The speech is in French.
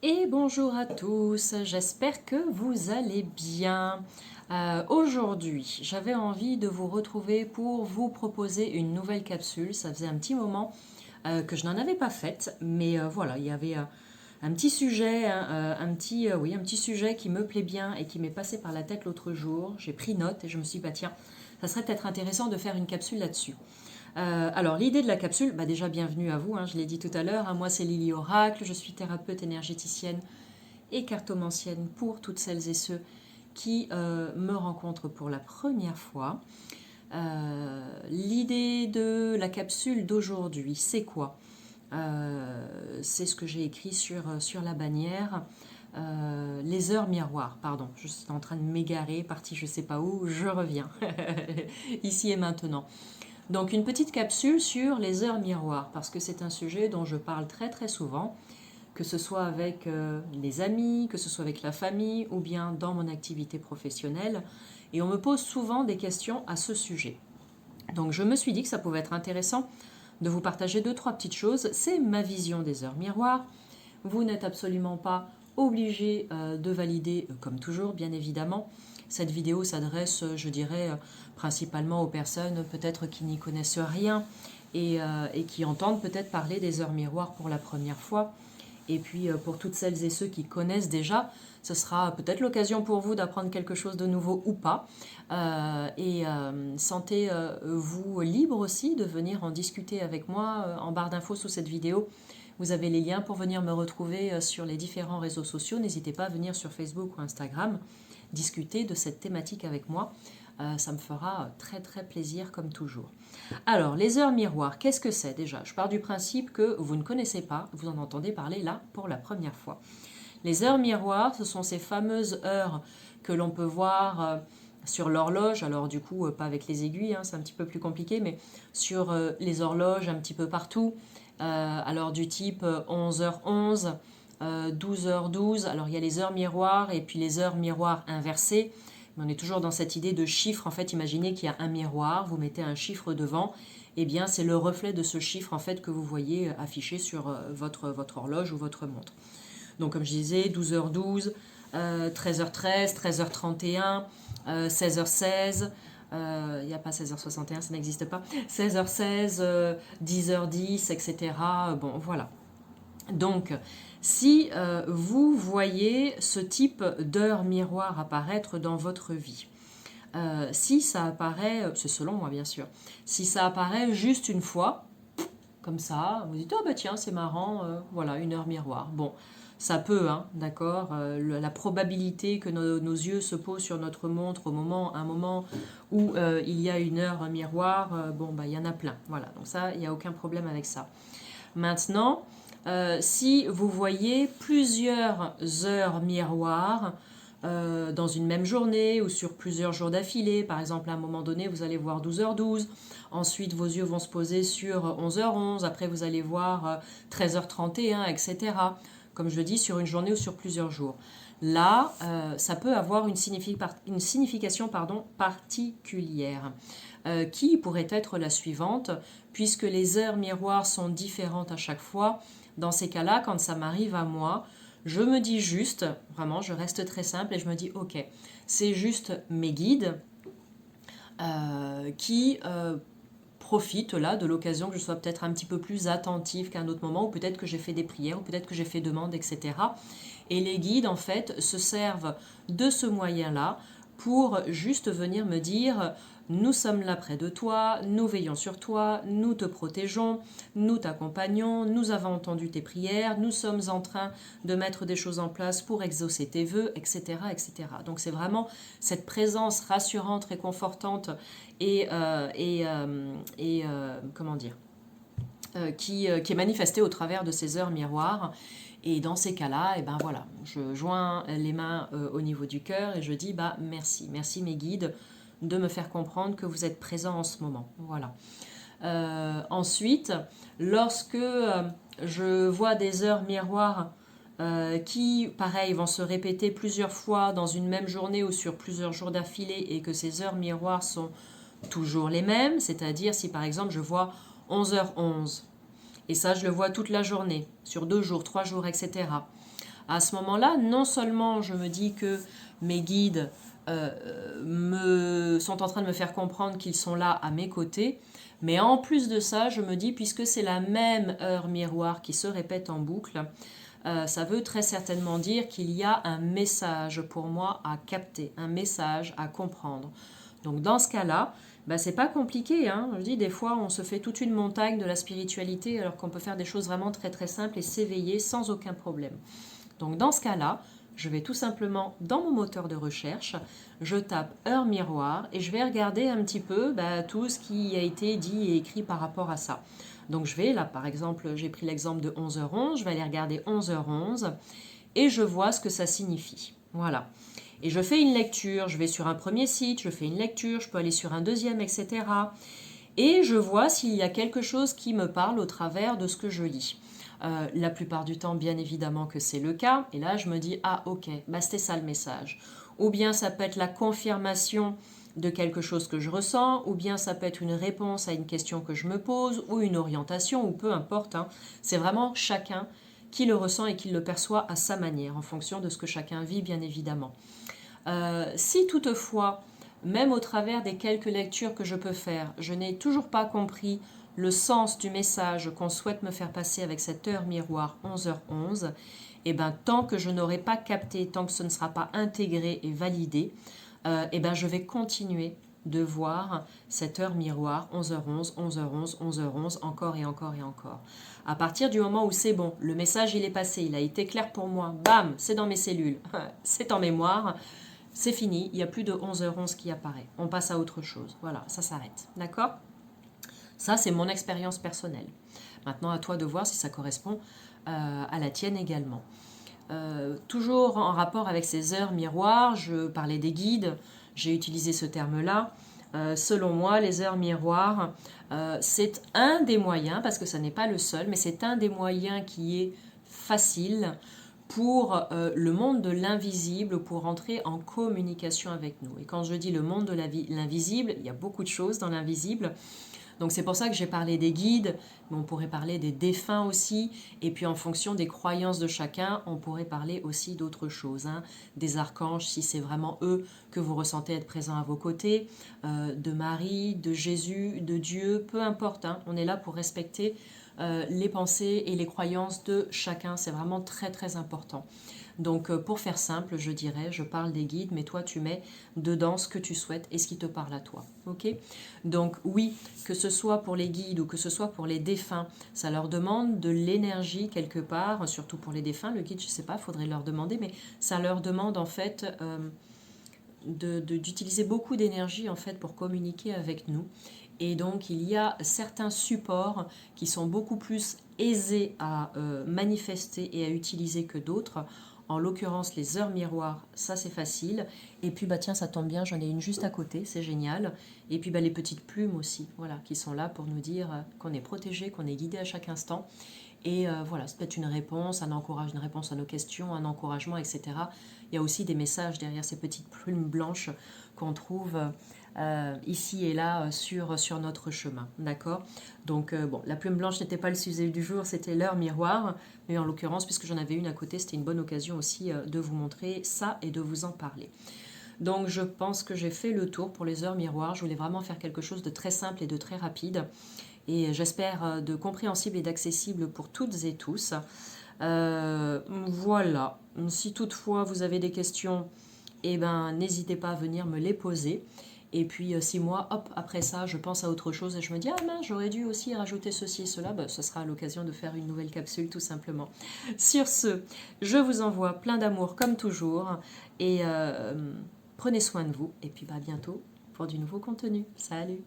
Et bonjour à tous, j'espère que vous allez bien. Aujourd'hui, j'avais envie de vous retrouver pour vous proposer une nouvelle capsule. Ça faisait un petit moment que je n'en avais pas faite, mais voilà, il y avait un petit sujet, oui, un petit sujet qui me plaît bien et qui m'est passé par la tête l'autre jour. J'ai pris note et je me suis dit, bah tiens, ça serait peut-être intéressant de faire une capsule là-dessus. Alors, l'idée de la capsule, bah déjà bienvenue à vous, je l'ai dit tout à l'heure, moi c'est Lily Oracle, je suis thérapeute énergéticienne et cartomancienne pour toutes celles et ceux qui me rencontrent pour la première fois. L'idée de la capsule d'aujourd'hui, c'est quoi? C'est ce que j'ai écrit sur la bannière. Les heures miroirs, pardon, je suis en train de m'égarer, parti je sais pas où, je reviens, ici et maintenant. Donc une petite capsule sur les heures miroirs, parce que c'est un sujet dont je parle très très souvent, que ce soit avec les amis, que ce soit avec la famille ou bien dans mon activité professionnelle. Et on me pose souvent des questions à ce sujet. Donc je me suis dit que ça pouvait être intéressant de vous partager deux, trois petites choses. C'est ma vision des heures miroirs. Vous n'êtes absolument pas obligé de valider, comme toujours, bien évidemment. Cette vidéo s'adresse, je dirais, principalement aux personnes peut-être qui n'y connaissent rien et qui entendent peut-être parler des heures miroirs pour la première fois. Et puis pour toutes celles et ceux qui connaissent déjà, ce sera peut-être l'occasion pour vous d'apprendre quelque chose de nouveau ou pas. Sentez-vous libre aussi de venir en discuter avec moi en barre d'infos sous cette vidéo. Vous avez les liens pour venir me retrouver sur les différents réseaux sociaux. N'hésitez pas à venir sur Facebook ou Instagram discuter de cette thématique avec moi. Ça me fera très très plaisir comme toujours. Alors, les heures miroirs, qu'est-ce que c'est déjà? Je pars du principe que vous ne connaissez pas, vous en entendez parler là pour la première fois. Les heures miroirs, ce sont ces fameuses heures que l'on peut voir sur l'horloge, alors du coup pas avec les aiguilles, c'est un petit peu plus compliqué, mais sur les horloges un petit peu partout, alors du type 11h11, 12h12, alors il y a les heures miroirs et puis les heures miroirs inversées, mais on est toujours dans cette idée de chiffre, en fait imaginez qu'il y a un miroir, vous mettez un chiffre devant, et bien c'est le reflet de ce chiffre en fait que vous voyez affiché sur votre horloge ou votre montre. Donc comme je disais, 12h12, 13h13, 13h31, 16h16, il n'y a pas 16h61, ça n'existe pas, 16h16, 10h10, etc. Bon, voilà. Donc, si vous voyez ce type d'heure miroir apparaître dans votre vie, si ça apparaît, c'est selon moi bien sûr, si ça apparaît juste une fois, comme ça, vous dites, oh bah tiens, c'est marrant, voilà, une heure miroir. Bon, ça peut, d'accord, la probabilité que nos yeux se posent sur notre montre un moment où il y a une heure miroir, bon, bah il y en a plein, voilà, donc ça, il n'y a aucun problème avec ça. Maintenant, si vous voyez plusieurs heures miroirs dans une même journée ou sur plusieurs jours d'affilée, par exemple à un moment donné vous allez voir 12h12, ensuite vos yeux vont se poser sur 11h11, après vous allez voir 13h31, etc. Comme je le dis, sur une journée ou sur plusieurs jours. Là, ça peut avoir une signification particulière qui pourrait être la suivante, puisque les heures miroirs sont différentes à chaque fois. Dans ces cas-là, quand ça m'arrive à moi, je me dis juste, vraiment, je reste très simple et je me dis, ok, c'est juste mes guides qui profitent là de l'occasion que je sois peut-être un petit peu plus attentive qu'à un autre moment, ou peut-être que j'ai fait des prières, ou peut-être que j'ai fait demande, etc. Et les guides, en fait, se servent de ce moyen-là pour juste venir me dire, nous sommes là près de toi, nous veillons sur toi, nous te protégeons, nous t'accompagnons, nous avons entendu tes prières, nous sommes en train de mettre des choses en place pour exaucer tes vœux, etc. etc. Donc c'est vraiment cette présence rassurante, réconfortante comment dire, qui est manifestée au travers de ces heures miroirs. Et dans ces cas-là, et ben voilà, je joins les mains au niveau du cœur et je dis bah merci, merci mes guides de me faire comprendre que vous êtes présents en ce moment. Voilà. Ensuite, lorsque je vois des heures miroirs qui, pareil, vont se répéter plusieurs fois dans une même journée ou sur plusieurs jours d'affilée et que ces heures miroirs sont toujours les mêmes, c'est-à-dire si par exemple je vois 11h11, et ça je le vois toute la journée, sur 2 jours, 3 jours, etc. À ce moment-là, non seulement je me dis que mes guides sont en train de me faire comprendre qu'ils sont là à mes côtés, mais en plus de ça, je me dis, puisque c'est la même heure miroir qui se répète en boucle, ça veut très certainement dire qu'il y a un message pour moi à capter, un message à comprendre. Donc dans ce cas-là, c'est pas compliqué, hein. Je dis, des fois, on se fait toute une montagne de la spiritualité alors qu'on peut faire des choses vraiment très très simples et s'éveiller sans aucun problème. Donc dans ce cas-là, je vais tout simplement dans mon moteur de recherche, je tape heure miroir et je vais regarder un petit peu tout ce qui a été dit et écrit par rapport à ça. Donc je vais là, par exemple, j'ai pris l'exemple de 11h11, je vais aller regarder 11h11 et je vois ce que ça signifie. Voilà. Et je fais une lecture, je vais sur un premier site, je fais une lecture, je peux aller sur un deuxième, etc. Et je vois s'il y a quelque chose qui me parle au travers de ce que je lis. La plupart du temps, bien évidemment que c'est le cas. Et là, je me dis, ah ok, c'était ça le message. Ou bien ça peut être la confirmation de quelque chose que je ressens, ou bien ça peut être une réponse à une question que je me pose, ou une orientation, ou peu importe. Hein. C'est vraiment chacun qui le ressent et qui le perçoit à sa manière, en fonction de ce que chacun vit, bien évidemment. Si toutefois, même au travers des quelques lectures que je peux faire, je n'ai toujours pas compris le sens du message qu'on souhaite me faire passer avec cette heure miroir 11h11, et tant que je n'aurai pas capté, tant que ce ne sera pas intégré et validé, je vais continuer de voir cette heure miroir 11h11, 11h11, 11h11, encore et encore et encore. À partir du moment où c'est bon, le message il est passé, il a été clair pour moi, bam, c'est dans mes cellules, c'est en mémoire, c'est fini, il n'y a plus de 11h11 qui apparaît. On passe à autre chose. Voilà, ça s'arrête. D'accord ? Ça, c'est mon expérience personnelle. Maintenant, à toi de voir si ça correspond à la tienne également. Toujours en rapport avec ces heures miroirs, je parlais des guides, j'ai utilisé ce terme-là. Selon moi, les heures miroirs, c'est un des moyens, parce que ça n'est pas le seul, mais c'est un des moyens qui est facile pour le monde de l'invisible, pour entrer en communication avec nous. Et quand je dis le monde de l'invisible, il y a beaucoup de choses dans l'invisible. Donc c'est pour ça que j'ai parlé des guides, mais on pourrait parler des défunts aussi. Et puis en fonction des croyances de chacun, on pourrait parler aussi d'autres choses. Hein. Des archanges, si c'est vraiment eux que vous ressentez être présents à vos côtés, de Marie, de Jésus, de Dieu, peu importe. Hein. On est là pour respecter les pensées et les croyances de chacun. C'est vraiment très très important. Donc pour faire simple, je dirais, je parle des guides, mais toi tu mets dedans ce que tu souhaites et ce qui te parle à toi. Ok ? Donc oui, que ce soit pour les guides ou que ce soit pour les défunts, ça leur demande de l'énergie quelque part, surtout pour les défunts. Le guide, je ne sais pas, il faudrait leur demander, mais ça leur demande en fait d'utiliser beaucoup d'énergie en fait pour communiquer avec nous. Et donc il y a certains supports qui sont beaucoup plus aisés à manifester et à utiliser que d'autres. En l'occurrence, les heures miroirs, ça c'est facile. Et puis tiens, ça tombe bien, j'en ai une juste à côté, c'est génial. Et puis les petites plumes aussi, voilà, qui sont là pour nous dire qu'on est protégé, qu'on est guidé à chaque instant. Et voilà, c'est peut-être une réponse, une réponse à nos questions, un encouragement, etc. Il y a aussi des messages derrière ces petites plumes blanches qu'on trouve ici et là sur notre chemin. D'accord ? Donc, la plume blanche n'était pas le sujet du jour, c'était l'heure miroir. Mais en l'occurrence, puisque j'en avais une à côté, c'était une bonne occasion aussi de vous montrer ça et de vous en parler. Donc, je pense que j'ai fait le tour pour les heures miroirs. Je voulais vraiment faire quelque chose de très simple et de très rapide. Et j'espère de compréhensible et d'accessible pour toutes et tous. Voilà. Si toutefois vous avez des questions, n'hésitez pas à venir me les poser. Et puis 6 mois, hop, après ça, je pense à autre chose et je me dis, ah mince, j'aurais dû aussi rajouter ceci et cela. Ce sera l'occasion de faire une nouvelle capsule, tout simplement. Sur ce, je vous envoie plein d'amour comme toujours. Et prenez soin de vous. Et puis à bientôt pour du nouveau contenu. Salut!